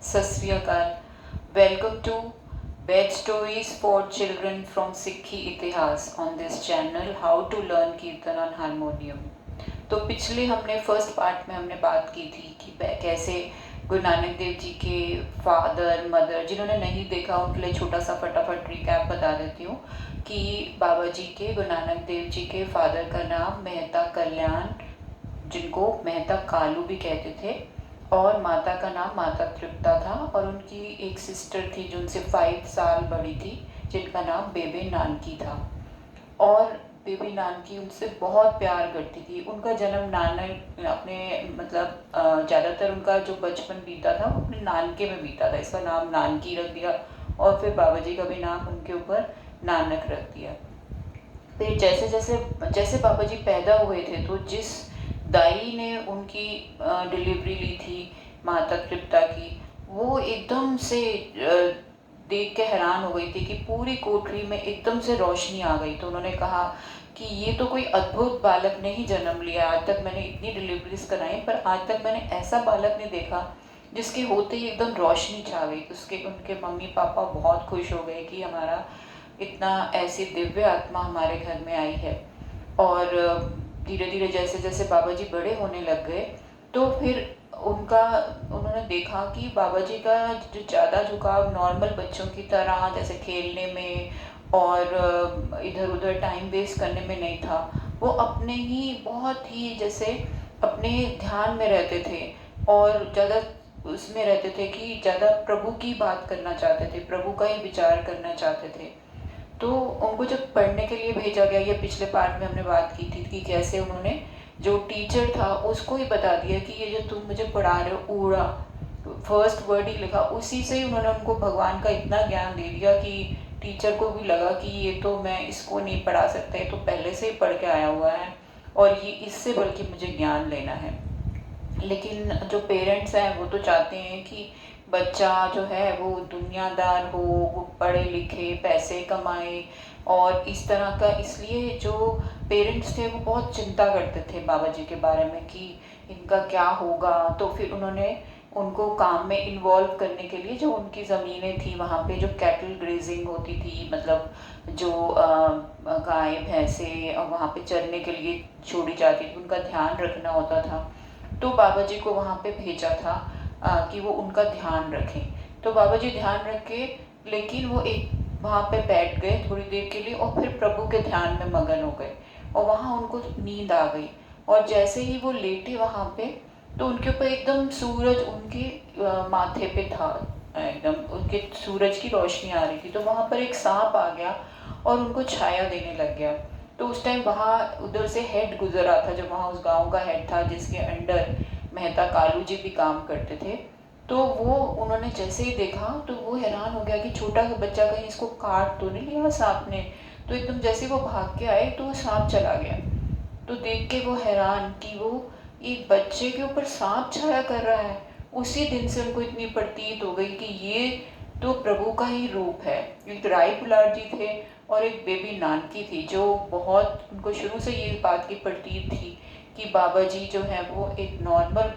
सत Sri Akal. Welcome to bed stories for children from Sikhi Itihas on this channel how to learn kirtan on harmonium. तो पिछले हमने first part में हमने बात की थी कि कैसे गुरु नानक देव जी के फादर मदर, जिन्होंने नहीं देखा उनके लिए छोटा सा फटाफट रिकैप बता देती हूँ कि बाबा जी के, गुरु नानक देव जी के फादर का नाम मेहता कल्याण, जिनको मेहता कालू भी कहते थे, और माता का नाम माता तृप्ता था, और उनकी एक सिस्टर थी जो उनसे 5 साल बड़ी थी, जिनका नाम बेबे नानकी था। और बेबी नानकी उनसे बहुत प्यार करती थी। उनका जन्म नानक अपने मतलब ज़्यादातर उनका जो बचपन बीता था वो अपने नानके में बीता था, इसका नाम नानकी रख दिया, और फिर बाबा जी का भी नाम उनके ऊपर नानक रख दिया। फिर जैसे जैसे जैसे बाबा जी पैदा हुए थे तो जिस दाई ने उनकी डिलीवरी ली थी माता तृप्ता की, वो एकदम से देख के हैरान हो गई थी कि पूरी कोठरी में एकदम से रोशनी आ गई। तो उन्होंने कहा कि ये तो कोई अद्भुत बालक ने ही जन्म लिया, आज तक मैंने इतनी डिलीवरीज कराई पर आज तक मैंने ऐसा बालक नहीं देखा जिसके होते ही एकदम रोशनी छा गई। तो उसके उनके मम्मी पापा बहुत खुश हो गए कि हमारा इतना ऐसी दिव्य आत्मा हमारे घर में आई है। और धीरे धीरे जैसे जैसे बाबा जी बड़े होने लग गए तो फिर उनका उन्होंने देखा कि बाबा जी का जो ज़्यादा झुकाव नॉर्मल बच्चों की तरह जैसे खेलने में और इधर उधर टाइम वेस्ट करने में नहीं था। वो अपने ही बहुत ही जैसे अपने ध्यान में रहते थे और ज़्यादा उसमें रहते थे कि ज़्यादा प्रभु की बात करना चाहते थे, प्रभु का ही विचार करना चाहते थे। तो उनको जब पढ़ने के लिए भेजा गया, ये पिछले पार्ट में हमने बात की थी कि कैसे उन्होंने जो टीचर था उसको ही बता दिया कि ये जो तुम मुझे पढ़ा रहे हो ऊड़ा, फर्स्ट वर्ड ही लिखा, उसी से ही उन्होंने उनको भगवान का इतना ज्ञान दे दिया कि टीचर को भी लगा कि ये तो मैं इसको नहीं पढ़ा सकता, ये तो पहले से ही पढ़ के आया हुआ है और ये इससे बल्कि मुझे ज्ञान लेना है। लेकिन जो पेरेंट्स हैं वो तो चाहते हैं कि बच्चा जो है वो दुनियादार हो, वो पढ़े लिखे पैसे कमाए और इस तरह का। इसलिए जो पेरेंट्स थे वो बहुत चिंता करते थे बाबा जी के बारे में कि इनका क्या होगा। तो फिर उन्होंने उनको काम में इन्वॉल्व करने के लिए, जो उनकी ज़मीनें थी वहाँ पे जो कैटल ग्रेजिंग होती थी, मतलब जो गाय भैंसे वहाँ पे चरने के लिए छोड़ी जाती थी, उनका ध्यान रखना होता था। तो बाबा जी को वहाँ पे भेजा था कि वो उनका ध्यान रखें। तो बाबा जी ध्यान रखे, लेकिन वो एक वहाँ पे बैठ गए थोड़ी देर के लिए और फिर प्रभु के ध्यान में मगन हो गए और वहाँ उनको नींद आ गई। और जैसे ही वो लेटे वहाँ पे तो उनके ऊपर एकदम सूरज उनके माथे पे था, एकदम उनके सूरज की रोशनी आ रही थी। तो वहाँ पर एक सांप आ गया और उनको छाया देने लग गया। तो उस टाइम वहाँ उधर से हेड गुजर रहा था, जो वहाँ उस गांव का हेड था जिसके अंडर मेहता कालू जी भी काम करते थे। तो वो उन्होंने जैसे ही देखा तो वो हैरान हो गया कि छोटा सा बच्चा कहीं इसको काट तो नहीं लिया सांप ने। तो एकदम जैसे वो भाग के आए तो वो सांप चला गया। तो देख के वो हैरान कि वो एक बच्चे के ऊपर सांप छाया कर रहा है। उसी दिन से उनको इतनी प्रतीत हो गई कि ये तो प्रभु का ही रूप है। एक राय पुलार जी थे और एक बेबी नानकी थी, जो बहुत उनको शुरू से ये बात की प्रतीत थी कि बाबा जी जो है वो एक नॉर्मल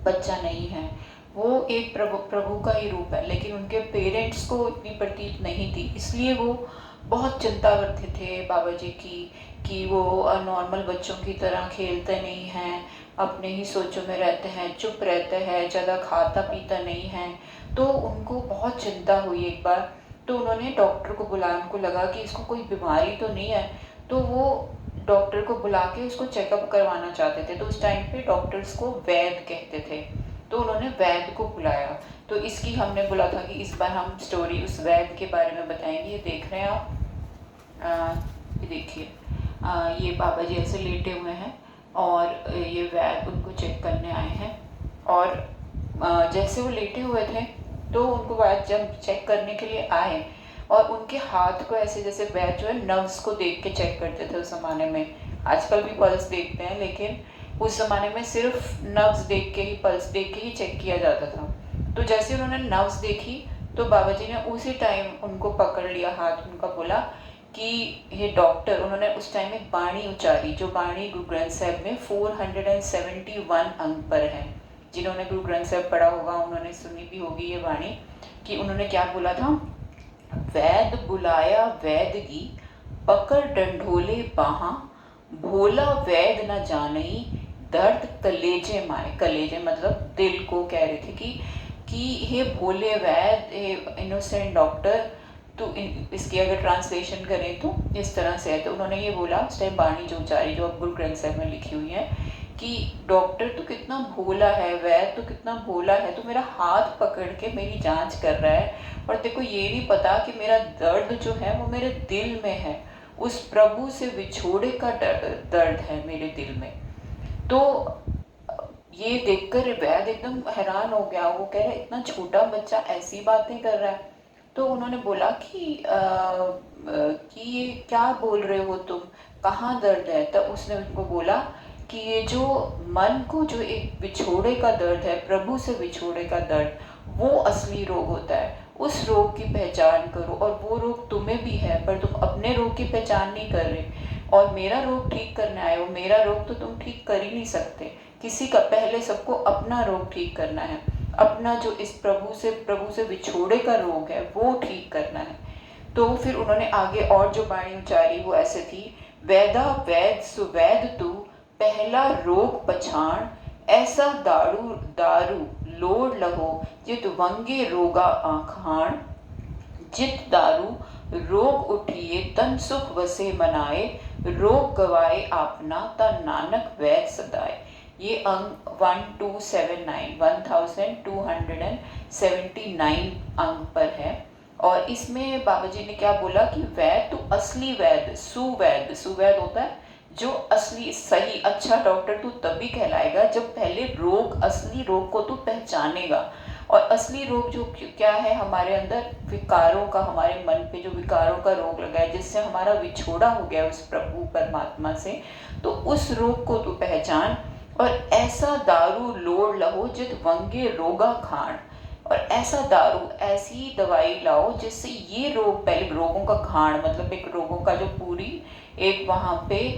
बच्चा नहीं है, वो एक प्रभु प्रभु का ही रूप है। लेकिन उनके पेरेंट्स को इतनी प्रतीत नहीं थी, इसलिए वो बहुत चिंता करते थे बाबा जी की कि वो नॉर्मल बच्चों की तरह खेलते नहीं हैं, अपने ही सोचों में रहते हैं, चुप रहते हैं, ज़्यादा खाता पीता नहीं है। तो उनको बहुत चिंता हुई एक बार। तो उन्होंने डॉक्टर को बुलाया, उनको लगा कि इसको कोई बीमारी तो नहीं है। तो वो डॉक्टर को बुला के उसको चेकअप करवाना चाहते थे। तो उस टाइम पे डॉक्टर्स को वैद्य कहते थे, तो उन्होंने वैद्य को बुलाया। तो इसकी हमने बोला था कि इस बार हम स्टोरी उस वैद्य के बारे में बताएंगे। ये देख रहे हैं आप, ये देखिए, ये बाबा जी ऐसे लेटे हुए हैं और ये वैद्य उनको चेक करने आए हैं। और जैसे वो लेटे हुए थे तो उनको वैद्य जब चेक करने के लिए आए और उनके हाथ को ऐसे, जैसे वैद्य जो है नर्व्स को देख के चेक करते थे उस ज़माने में, आजकल भी पल्स देखते हैं लेकिन उस ज़माने में सिर्फ नर्व्स देख के ही, पल्स देख के ही चेक किया जाता था। तो जैसे उन्होंने नर्व्स देखी तो बाबा जी ने उसी टाइम उनको पकड़ लिया हाथ, उनका बोला कि ये डॉक्टर, उन्होंने उस टाइम एक बाणी उच्चारी, जो बाणी गुरु ग्रंथ साहिब में 471 अंक पर है। जिन्होंने गुरु ग्रंथ साहिब पढ़ा होगा उन्होंने सुनी भी होगी ये वाणी कि उन्होंने क्या बोला था, वैद बुलाया वैद की पकड़ डंडोले बाहा, भोला वैद न जानई दर्द कलेजे माए। कलेजे मतलब दिल को कह रहे थे कि हे भोले वैद, हे इनोसेंट डॉक्टर, तो इसकी अगर ट्रांसलेशन करें तो इस तरह से है। तो उन्होंने ये बोला उस टाइम बाणी जो उचारी जो अब गुरु ग्रंथ साहिब में लिखी हुई है कि डॉक्टर तो कितना भोला है, वैद तो कितना भोला है, तो मेरा हाथ पकड़ के मेरी जांच कर रहा है और तेको ये नहीं पता कि मेरा दर्द जो है वो मेरे दिल में है, उस प्रभु से विछोड़े का दर्द है मेरे दिल में। तो ये देखकर वैद एकदम हैरान हो गया। वो कह रहा है इतना छोटा बच्चा ऐसी बातें कर रहा है। तो उन्होंने बोला कि ये क्या बोल रहे हो तुम, कहाँ दर्द है? तब उसने उनको बोला कि ये जो मन को जो एक विछोड़े का दर्द है, प्रभु से विछोड़े का दर्द, वो असली रोग होता है। उस रोग की पहचान करो, और वो रोग तुम्हें भी है पर तुम अपने रोग की पहचान नहीं कर रहे, और मेरा रोग ठीक करने आए हो। मेरा रोग तो तुम ठीक कर ही नहीं सकते, किसी का पहले सबको अपना रोग ठीक करना है, अपना जो इस प्रभु से विछोड़े का रोग है वो ठीक करना है। तो फिर उन्होंने आगे और जो बाणी उचारी वो ऐसे थी, वैदा वैद सुवैद तू पहला रोग पछाण, ऐसा दारू दारू लोड़ लहो जित वंगे रोगा आखाण, जित दारू रोग उठिए तन सुख वसे मनाए, रोग गवाए आपना तन नानक वैद सदाए। ये अंक 1279 1279 अंक पर है। और इसमें बाबा जी ने क्या बोला कि वैद तो असली वैद, सुवैद, सुवैद होता है जो असली सही अच्छा डॉक्टर तू तभी कहलाएगा जब पहले रोग, असली रोग को तू पहचानेगा। और असली रोग जो क्या है, हमारे अंदर विकारों का, हमारे मन पे जो विकारों का रोग लगा है जिससे हमारा विछोड़ा हो गया उस प्रभु परमात्मा से, तो उस रोग को तू पहचान। और ऐसा दारू लोड़ लहो जित वंगे रोगा खाण, और ऐसा दारू, ऐसी दवाई लाओ जिससे ये रोग, पहले रोगों का खाण मतलब एक रोगों का जो पूरी एक वहाँ पे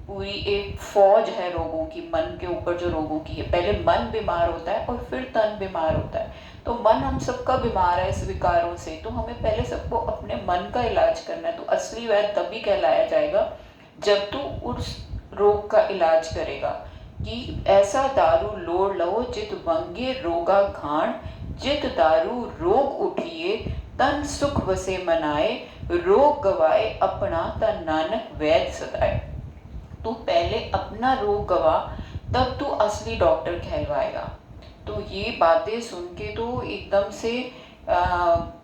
पूरी एक फौज है रोगों की, मन के ऊपर जो रोगों की है। पहले मन बीमार होता है और फिर तन बीमार होता है। तो मन हम सबका बीमार है इस विकारों से, तो हमें पहले सबको अपने मन का इलाज करना है। तो असली वैद्य तभी कहलाया जाएगा जब तू उस रोग का इलाज करेगा कि ऐसा दारू लोड़ लो जित वंगे रोगा घाण, जित दारू रोग उठिए तन सुख वसे मनाए, रोग गवाए अपना तन नानक वैद सदाए। तू पहले अपना रोग गवा, तब तू असली डॉक्टर कहलवाएगा। तो ये बातें सुन के तो एकदम से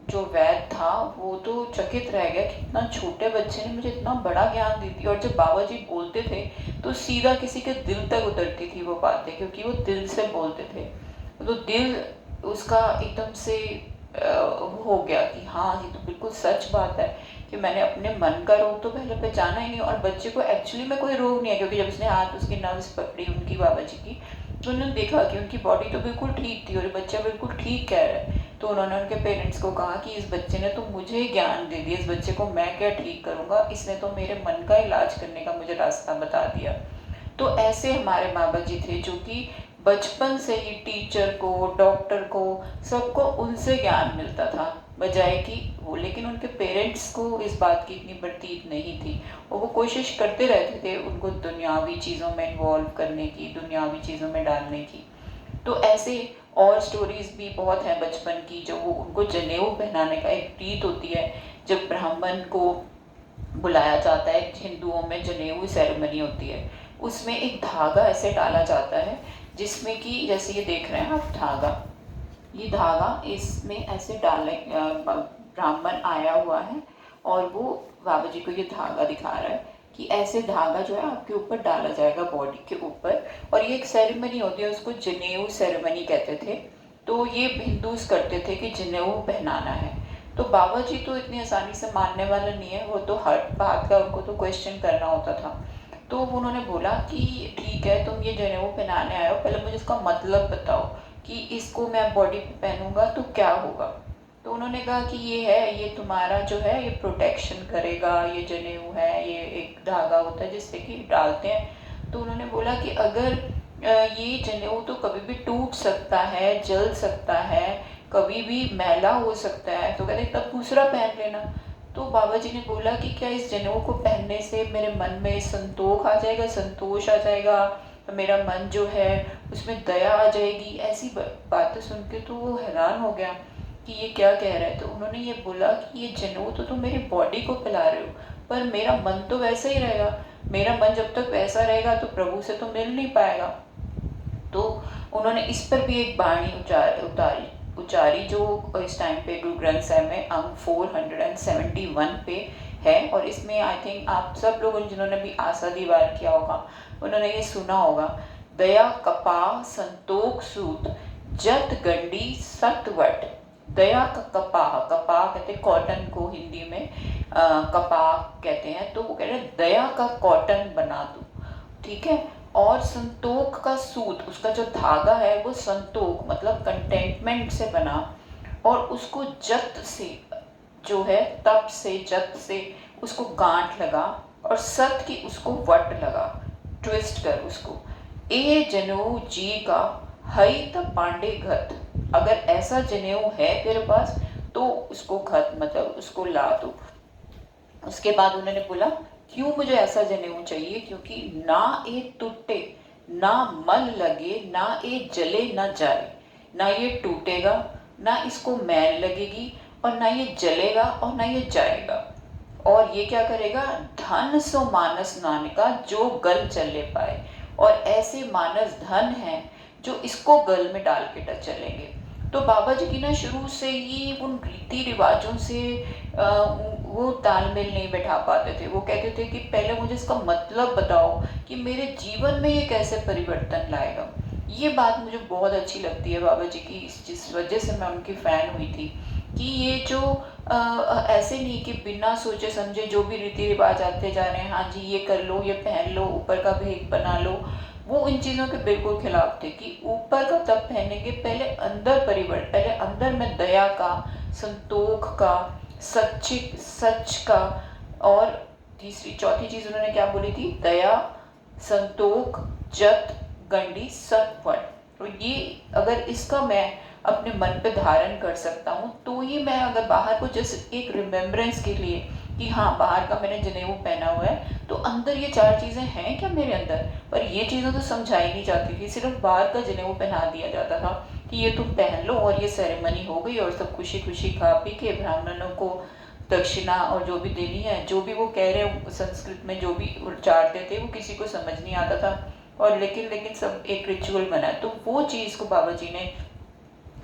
जो वैद था वो तो चकित रह गया कि इतना छोटे बच्चे ने मुझे इतना बड़ा ज्ञान दी थी। और जब बाबा जी बोलते थे तो सीधा किसी के दिल तक उतरती थी वो बातें, क्योंकि वो दिल से बोलते थे। तो दिल उसका एकदम से हो गया कि हाँ ये तो बिल्कुल सच बात है कि मैंने अपने मन का रोग तो पहले पहचाना ही नहीं, और बच्चे को एक्चुअली में कोई रोग नहीं है। क्योंकि जब उसने हाथ उसकी नर्व्स पकड़ी उनकी बाबा जी की, तो उन्होंने देखा कि उनकी बॉडी तो बिल्कुल ठीक थी और बच्चा बिल्कुल ठीक कह रहा है। तो उन्होंने उनके पेरेंट्स को कहा कि इस बच्चे ने तो मुझे ज्ञान दे दिया, इस बच्चे को मैं क्या ठीक करूँगा, इसने तो मेरे मन का इलाज करने का मुझे रास्ता बता दिया। तो ऐसे हमारे बाबा जी थे जो कि बचपन से ही टीचर को, डॉक्टर को, सबको उनसे ज्ञान मिलता था बजाय कि वो, लेकिन उनके पेरेंट्स को इस बात की इतनी प्रतीत नहीं थी और वो कोशिश करते रहते थे उनको दुनियावी चीज़ों में इन्वॉल्व करने की, दुनियावी चीज़ों में डालने की। तो ऐसे और स्टोरीज भी बहुत हैं बचपन की, जो वो उनको जनेऊ पहनाने का एक रीत होती है। जब ब्राह्मण को बुलाया जाता है, हिंदुओं में जनेऊ सेरेमनी होती है, उसमें एक धागा ऐसे डाला जाता है जिसमें कि जैसे ये देख रहे हैं आप धागा, ये धागा इसमें ऐसे डाले, ब्राह्मण आया हुआ है और वो बाबा जी को ये धागा दिखा रहा है कि ऐसे धागा जो है आपके ऊपर डाला जाएगा बॉडी के ऊपर। और ये एक सेरेमनी होती है, उसको जनेऊ सेरेमनी कहते थे। तो ये हिंदूज करते थे कि जनेऊ पहनाना है। तो बाबा जी तो इतनी आसानी से मानने वाला नहीं है, वो तो हर बात का उनको तो क्वेश्चन करना होता था। तो उन्होंने बोला कि ठीक है तुम ये जनेऊ पहनाने आए हो, पहले मुझे इसका मतलब बताओ कि इसको मैं बॉडी पे पहनूंगा तो क्या होगा। तो उन्होंने कहा कि ये है, ये तुम्हारा जो है ये प्रोटेक्शन करेगा, ये जनेऊ है, ये एक धागा होता है जिससे कि डालते हैं। तो उन्होंने बोला कि अगर ये जनेऊ तो कभी भी टूट सकता है, जल सकता है, कभी भी मैला हो सकता है, तो कहते तब दूसरा पहन लेना। तो बाबा जी ने बोला कि क्या इस जनेऊ को पहनने से मेरे मन में संतोष आ जाएगा, संतोष आ जाएगा, तो मेरा मन जो है उसमें दया आ जाएगी। ऐसी बातें सुन के तो वो हैरान हो गया कि ये क्या कह रहा है। तो उन्होंने ये बोला कि ये जनेऊ तो तुम मेरी बॉडी को पिला रहे हो, पर मेरा मन तो वैसा ही रहेगा। मेरा मन जब तक वैसा रहेगा तो प्रभु से तो मिल नहीं पाएगा। तो उन्होंने इस पर भी एक बाणी उचारी जो इस टाइम पे गुरु ग्रंथ साहिब में अंग 471 पे है। और इसमें आई थिंक आप सब लोगों जिन्होंने भी आसादी वार किया होगा उन्होंने ये सुना होगा, दया कपा संतोख सूत जत गंडी सतवट। दया का कपाह, कपाह कहते हैं कॉटन को हिंदी में, कपाह कहते हैं। तो वो कह रहे हैं दया का कॉटन बना दो, ठीक है। और संतोख का सूत, उसका जो धागा है वो संतोख मतलब कंटेंटमेंट से बना, और उसको जत से जो है तप से जत से उसको गांठ लगा, और सत की उसको वट लगा, ट्विस्ट कर उसको। ए जनेऊ जी का हई त पांडे घत। अगर ऐसा जनेऊ है तेरे पास तो उसको घत मतलब उसको ला दो। उसके बाद उन्होंने बोला क्यों मुझे ऐसा जनेऊ चाहिए, क्योंकि ना ये टूटे, ना मल लगे, ना ये जले ना जाए। ना ये टूटेगा, ना इसको मैल लगेगी, और ना ये जलेगा और ना ये जाएगा। और ये क्या करेगा, धन सो मानस नानका जो गल चले पाए। और ऐसे मानस धन हैं जो इसको गल में डाल के चलेंगे। तो बाबा जी की ना शुरू से ही उन रीति रिवाजों से वो तालमेल नहीं बैठा पाते थे। वो कहते थे कि पहले मुझे इसका मतलब बताओ कि मेरे जीवन में ये कैसे परिवर्तन लाएगा। ये बात मुझे बहुत अच्छी लगती है बाबा जी की, जिस वजह से मैं उनकी फ़ैन हुई थी कि ये जो ऐसे नहीं कि बिना सोचे समझे जो भी रीति रिवाज आते जा रहे हैं, हाँ जी ये कर लो, ये पहन लो, ऊपर का भेद बना लो, वो इन चीज़ों के बिल्कुल खिलाफ थे। कि ऊपर का तब पहनेंगे, पहले अंदर परिवर्तन, पहले अंदर में दया का, संतोख का, सच का। और तीसरी चौथी चीज़ उन्होंने क्या बोली थी, दया संतोख जत गंडी सतपट। तो ये अगर इसका मैं अपने मन पे धारण कर सकता हूँ तो ये मैं अगर बाहर को जस्ट एक रिमेम्बरेंस के लिए कि हाँ बाहर का मैंने जनेऊ पहना हुआ है तो अंदर ये चार चीज़ें हैं क्या मेरे अंदर। पर ये चीज़ें तो समझाई नहीं जाती थी, सिर्फ बाहर का जनेऊ पहना दिया जाता था कि ये तुम पहन लो और ये सेरेमनी हो गई और सब खुशी खुशी खा पी के ब्राह्मणों को दक्षिणा और जो भी देनी है, जो भी वो कह रहे हैं संस्कृत में जो भी उच्चारते थे वो किसी को समझ नहीं आता था। और लेकिन लेकिन सब एक रिचुअल बना, तो वो चीज़ को बाबा जी ने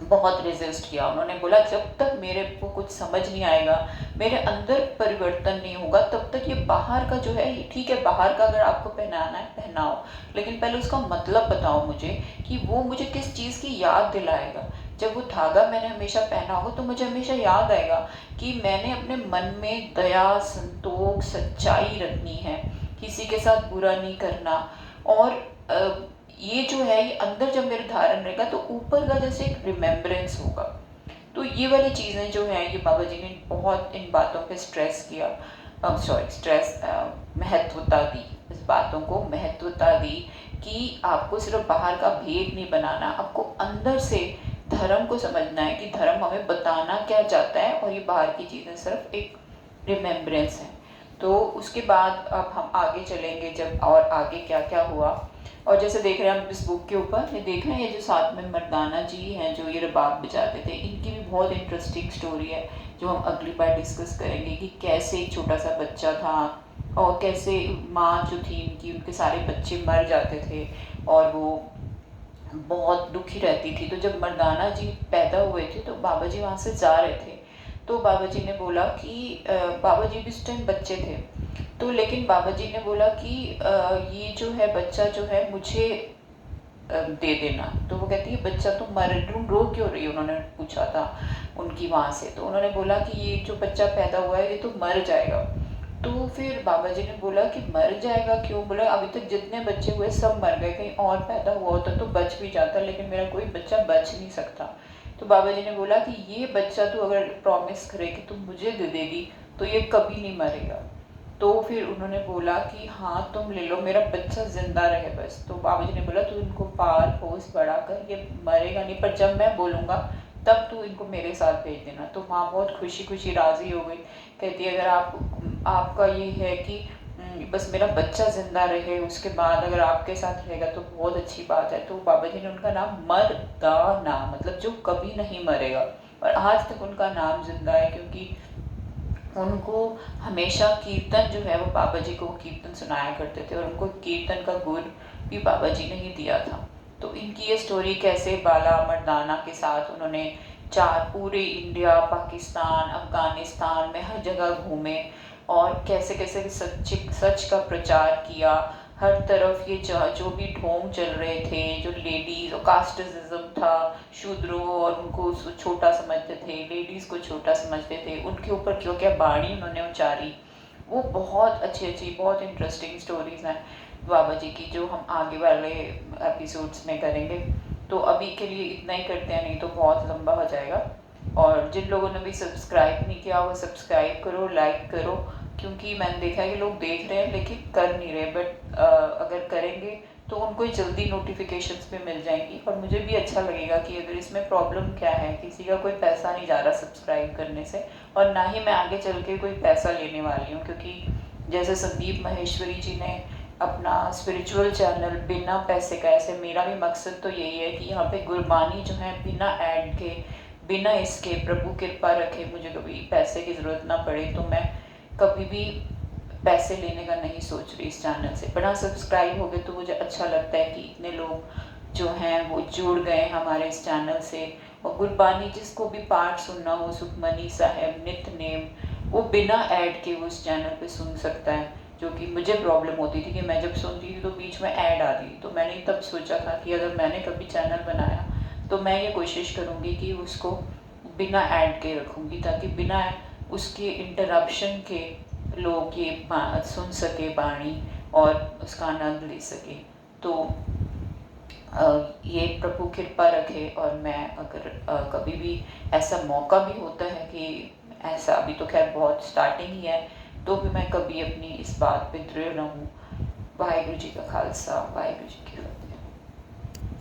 बहुत रेजिस्ट किया। उन्होंने बोला जब तक मेरे को कुछ समझ नहीं आएगा, मेरे अंदर परिवर्तन नहीं होगा, तब तक ये बाहर का जो है, ठीक है बाहर का अगर आपको पहनाना है पहनाओ, लेकिन पहले उसका मतलब बताओ मुझे कि वो मुझे किस चीज़ की याद दिलाएगा। जब वो धागा मैंने हमेशा पहना होगा तो मुझे हमेशा याद आएगा कि मैंने अपने मन में दया संतोष सच्चाई रखनी है, किसी के साथ बुरा नहीं करना। और ये जो है ये अंदर जब मेरे धारण रहेगा तो ऊपर का जैसे एक रिमेम्बरेंस होगा। तो ये वाली चीज़ें जो हैं ये बाबा जी ने बहुत इन बातों पे स्ट्रेस किया, महत्वता दी, इस बातों को महत्वता दी कि आपको सिर्फ बाहर का भेद नहीं बनाना, आपको अंदर से धर्म को समझना है कि धर्म हमें बताना क्या चाहता है, और ये बाहर की चीज़ें सिर्फ एक रिमेम्बरेंस है। तो उसके बाद अब हम आगे चलेंगे जब और आगे क्या क्या हुआ। और जैसे देख रहे हैं हम इस बुक के ऊपर ये देख रहे हैं, ये जो साथ में मर्दाना जी हैं जो ये रबाब बजाते थे, इनकी भी बहुत इंटरेस्टिंग स्टोरी है जो हम अगली बार डिस्कस करेंगे कि कैसे एक छोटा सा बच्चा था और कैसे माँ जो थी इनकी, उनके सारे बच्चे मर जाते थे और वो बहुत दुखी रहती थी। तो जब मर्दाना जी पैदा हुए थे तो बाबा जी वहाँ से जा रहे थे, तो बाबा जी ने बोला कि बाबा जी भी उस टाइम बच्चे थे, तो लेकिन बाबा जी ने बोला कि ये जो है बच्चा जो है मुझे दे देना। तो वो कहती है बच्चा तुम रो क्यों रही, उन्होंने पूछा था उनकी माँ से। तो उन्होंने बोला कि ये जो बच्चा पैदा हुआ है ये तो मर जाएगा। तो फिर बाबा जी ने बोला कि मर जाएगा क्यों, बोला अभी तक जितने बच्चे हुए सब मर गए, कहीं और पैदा हुआ होता तो बच भी जाता, लेकिन मेरा कोई बच्चा बच नहीं सकता। तो बाबा जी ने बोला कि ये बच्चा तो अगर प्रॉमिस करे कि तुम मुझे दे देगी तो ये कभी नहीं मरेगा। तो तो फिर उन्होंने बोला कि हाँ तुम ले लो, मेरा बच्चा ज़िंदा रहे बस। तो बाबा जी ने बोला तू इनको पाल पोस बड़ा कर, ये मरेगा नहीं, पर जब मैं बोलूँगा तब तू इनको मेरे साथ भेज देना। तो माँ बहुत खुशी खुशी राज़ी हो गई, कहती है अगर आपका ये है कि बस मेरा बच्चा ज़िंदा रहे, उसके बाद अगर आपके साथ रहेगा तो बहुत अच्छी बात है। तो बाबा जी ने उनका नाम मर्दाना, मतलब जो कभी नहीं मरेगा, और आज तक उनका नाम जिंदा है, क्योंकि उनको हमेशा कीर्तन जो है वो बाबा जी को कीर्तन सुनाया करते थे, और उनको कीर्तन का गुण भी बाबा जी ने ही दिया था। तो इनकी ये स्टोरी कैसे बाला मर्दाना के साथ उन्होंने पूरे इंडिया, पाकिस्तान, अफगानिस्तान में हर जगह घूमे, और कैसे कैसे सच का प्रचार किया। हर तरफ ये जो भी ढोंग चल रहे थे, जो लेडीज और कास्टिज्म था, शूद्रों और उनको छोटा समझते थे, लेडीज को छोटा समझते थे, उनके ऊपर क्यों क्या बाणी उन्होंने उचारी, वो बहुत अच्छी अच्छी बहुत इंटरेस्टिंग स्टोरीज हैं बाबा जी की, जो हम आगे वाले एपिसोड्स में करेंगे। तो अभी के लिए इतना ही करते हैं, नहीं तो बहुत लंबा हो जाएगा। और जिन लोगों ने भी सब्सक्राइब नहीं किया वो सब्सक्राइब करो, लाइक करो, क्योंकि मैंने देखा है कि लोग देख रहे हैं लेकिन कर नहीं रहे, बट अगर करेंगे तो उनको जल्दी नोटिफिकेशंस भी मिल जाएंगी, और मुझे भी अच्छा लगेगा कि अगर इसमें प्रॉब्लम क्या है, किसी का कोई पैसा नहीं जा रहा सब्सक्राइब करने से, और ना ही मैं आगे चल के कोई पैसा लेने वाली हूँ, क्योंकि जैसे संदीप माहेश्वरी जी ने अपना स्पिरिचुअल चैनल बिना पैसे का, ऐसे मेरा भी मकसद तो यही है कि यहाँ पे गुरबानी जो है बिना ऐड के, बिना इसके प्रभु कृपा रखे मुझे कभी पैसे की ज़रूरत ना पड़े, तो मैं कभी भी पैसे लेने का नहीं सोच रही इस चैनल से। बड़ा सब्सक्राइब हो गए तो मुझे अच्छा लगता है कि इतने लोग जो हैं वो जुड़ गए हमारे इस चैनल से। और गुरबानी जिसको भी पाठ सुनना हो, सुखमनी साहब, नितनेम, वो बिना ऐड के वो उस चैनल पे सुन सकता है, जो कि मुझे प्रॉब्लम होती थी कि मैं जब सुनती थी तो बीच में ऐड आती थी। तो मैंने तब सोचा था कि अगर मैंने कभी चैनल बनाया तो मैं ये कोशिश करूँगी कि उसको बिना ऐड के रखूँगी, ताकि बिना उसके इंटरप्शन के लोग ये सुन सके बाणी और उसका आनंद ले सके। तो ये प्रभु कृपा रखे, और मैं अगर कभी भी ऐसा मौका भी होता है कि ऐसा, अभी तो खैर बहुत स्टार्टिंग ही है, तो भी मैं कभी अपनी इस बात पे दृढ़ रहूँ। वाहिगुरु जी का खालसा, वाहिगुरु जी की फतेह।